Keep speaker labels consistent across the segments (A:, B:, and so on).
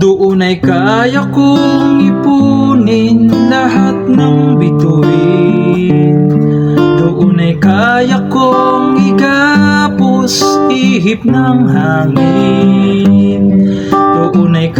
A: Doon ay kaya kong ipunin lahat ng bituin. Doon ay kaya kong igapos ihip ng hangin. Doon ay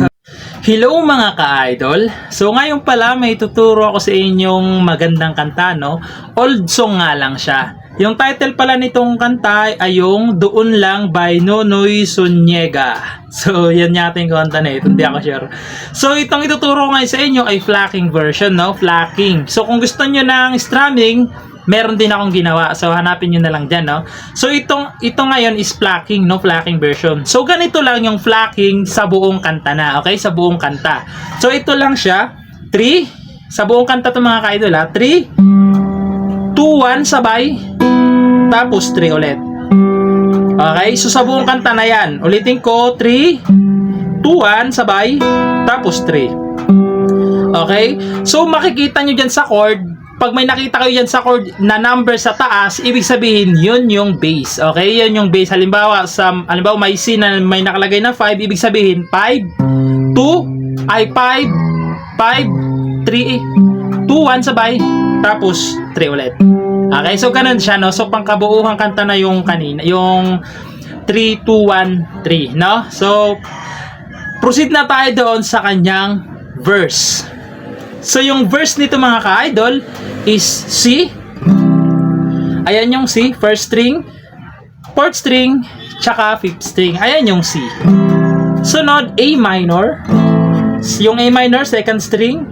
A: Hello mga ka-idol! So ngayon pala may tuturo ako sa inyong magandang kanta, no? Old song nga lang siya. Yung title pala nitong kanta ay yung Doon Lang by Nonoy Zuniga. So yan yung kanta na ito, hindi ako sure. So itong ituturo ko ngayon sa inyo ay flocking version, no? Flocking. So kung gusto nyo ng strumming, meron din akong ginawa. So hanapin nyo na lang dyan, no? So ito ngayon is flocking, no? Flocking version. So ganito lang yung flocking sa buong kanta na, okay? Sa buong kanta. So ito lang siya. 3 sa buong kanta to mga ka-idol, ha? 3 2 1 sabay, tapos 3 ulit. Okay? So sa buong kanta na yan, ulitin ko, 3 2 1 sabay, tapos 3. Okay? So makikita nyo dyan sa chord, pag may nakita kayo dyan sa chord na number sa taas, ibig sabihin yun yung bass. Okay? Yun yung bass. Halimbawa may C na may nakalagay na 5, ibig sabihin 5 2 ay 5 5 3 2 1 sabay, tapos 3 ulit. Okay, so ganun siya, no? So pangkabuuhang kanta na yung kanina, yung 3 2 1 3, no? So proceed na tayo doon sa kanyang verse. So yung verse nito mga ka-idol is C. Ayan yung C, first string, fourth string, tsaka fifth string. Ayan yung C. Sunod A minor. Yung A minor, second string,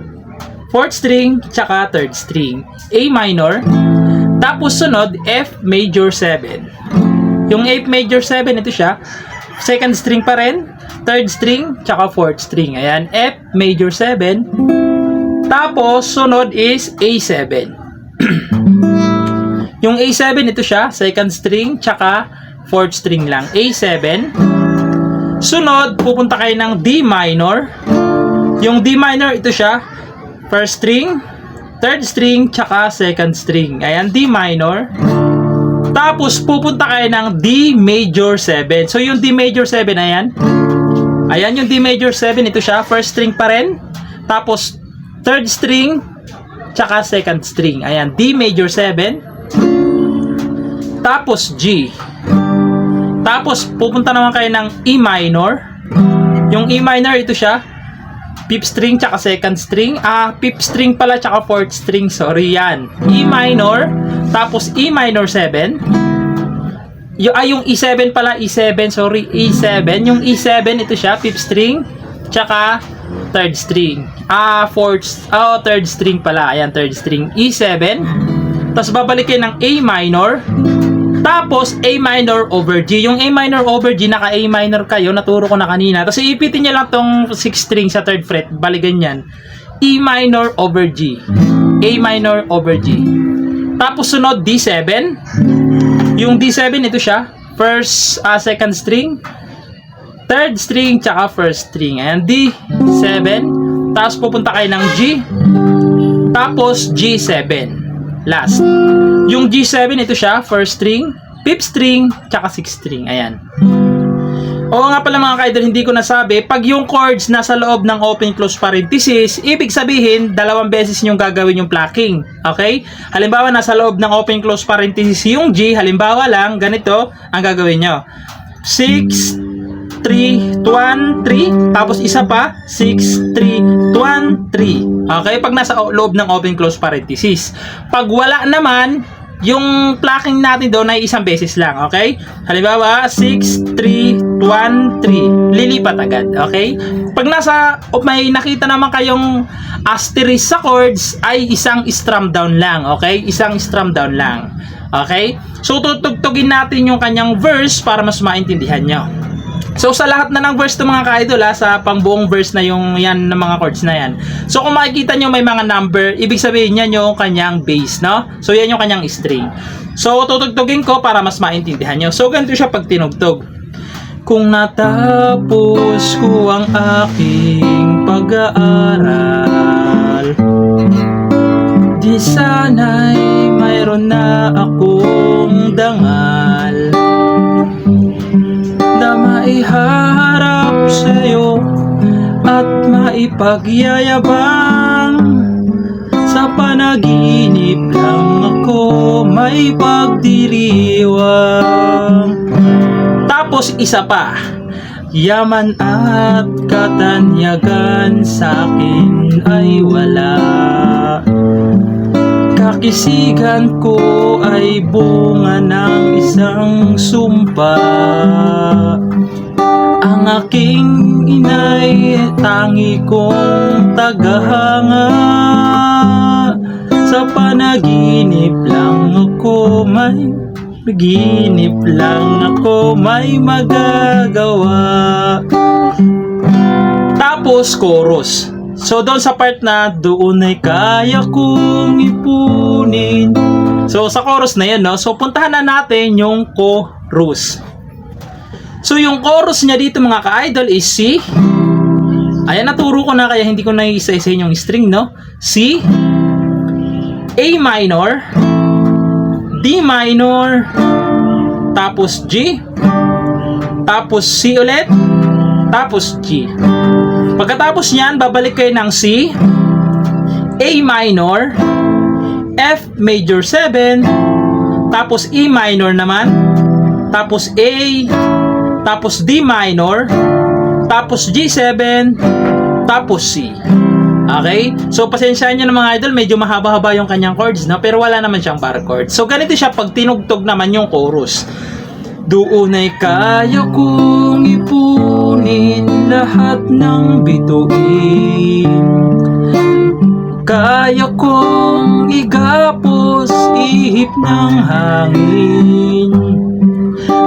A: fourth string, tsaka third string. A minor. Tapos sunod F major 7. Yung F major 7, ito siya. Second string pa rin, third string, tsaka fourth string. Ayan, F major 7. Tapos sunod is A7. Yung A7, ito siya, second string, tsaka fourth string lang. A7. Sunod, pupunta kayo ng D minor. Yung D minor, ito siya, first string, third string, tsaka second string. Ayan, D minor. Tapos, pupunta kayo ng D major 7. So, yung D major 7, ayan. Ayan yung D major 7. Ito siya, first string pa rin. Tapos, third string, tsaka second string. Ayan, D major 7. Tapos, G. Tapos, pupunta naman kayo ng E minor. Yung E minor, ito siya, fifth string tsaka second string. Fifth string pala tsaka fourth string. Sorry, yan. E minor. Tapos E minor 7. Yung E7 pala. E7. Sorry. E7. Yung E7 ito siya. Fifth string. Tsaka third string. Third string pala. Ayan, third string. E7. Tapos babalikin ng A minor. Tapos, A minor over G. Yung A minor over G, naka-A minor kayo, naturo ko na kanina. Tapos, iipitin nyo lang tong 6 string sa third fret. Balikan yan. E minor over G. A minor over G. Tapos, sunod, D7. Yung D7, ito siya. First, second string. Third string, tsaka first string. Ayan, D7. Tapos, pupunta kayo ng G. Tapos, G7. Last. Yung G7, ito siya, first string, fifth string, tsaka sixth string. Ayan. Oo nga pala mga ka-idol, hindi ko nasabi, pag yung chords nasa loob ng open close parenthesis, ibig sabihin, 2 beses yung gagawin yung plucking. Okay? Halimbawa, nasa loob ng open close parenthesis yung G, halimbawa lang, ganito, ang gagawin nyo. 6, 3, 1, 3, tapos isa pa, 6, 3, 1, 3. Okay? Pag nasa loob ng open close parenthesis. Pag wala naman, yung plucking natin doon ay isang beses lang. Okay? Halimbawa, 6, 3, 1, 3. Lilipat agad. Okay? Pag may nakita naman kayong asterisk sa chords, ay isang strum down lang. Okay? Isang strum down lang. Okay? So, tutugtugin natin yung kanyang verse para mas maintindihan nyo. So sa lahat na ng verse to mga ka-idol, sa pangbuong verse na yung yan ng mga chords na yan. So kung makikita nyo may mga number, ibig sabihin yan yung kanyang bass, no? So yan yung kanyang string. So tutugtugin ko para mas maintindihan nyo. So ganito siya pag tinugtog. Kung natapos ko ang aking pag-aaral, di sana'y mayroon na akong dangal na maiharap sa'yo at maipagyayabang. Sa panaginip lang ako may pagdiriwang. Tapos isa pa, yaman at katanyagan sa'kin ay wala. Kakisigan ko ay bunga ng isang sumpa. Ang aking ina'y tangi kong tagahanga. Sa panaginip lang ako may magagawa. Tapos chorus. So doon sa part na doon ay kaya kong ipunin. So sa chorus na yan, no? So puntahan na natin yung chorus. So yung chorus niya dito mga ka-idol is C. Ayan, naturo ko na kaya hindi ko na isa-isa yung string, no? C, A minor, D minor, tapos G, tapos C ulit, tapos G. Pagkatapos niyan, babalik kayo ng C, A minor, F major 7, tapos E minor naman, tapos A, tapos D minor, tapos G7, tapos C. Okay? So, pasensyahan nyo na mga idol, medyo mahaba-haba yung kanyang chords, no? Pero wala naman siyang bar chords. So, ganito siya pag tinugtog naman yung chorus. Doon ay kaya kong ipunin lahat ng bituin. Kaya kong igapos ihip ng hangin.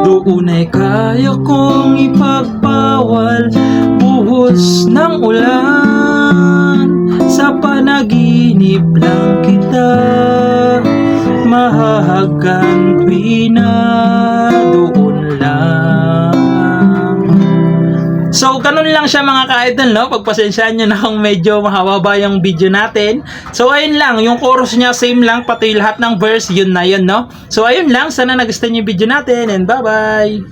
A: Doon ay kaya kong ipagpawal buhos ng ulan. Sa panaginip lang kita mahahagan tuwina doon lang. So, ganun lang siya mga ka-idol, no? Pagpasensyahan nyo na kung medyo mahaba yung video natin. So, ayun lang. Yung chorus niya, same lang. Pati lahat ng verse, yun na yun, no? So, ayun lang. Sana nagustuhan yung video natin and bye-bye!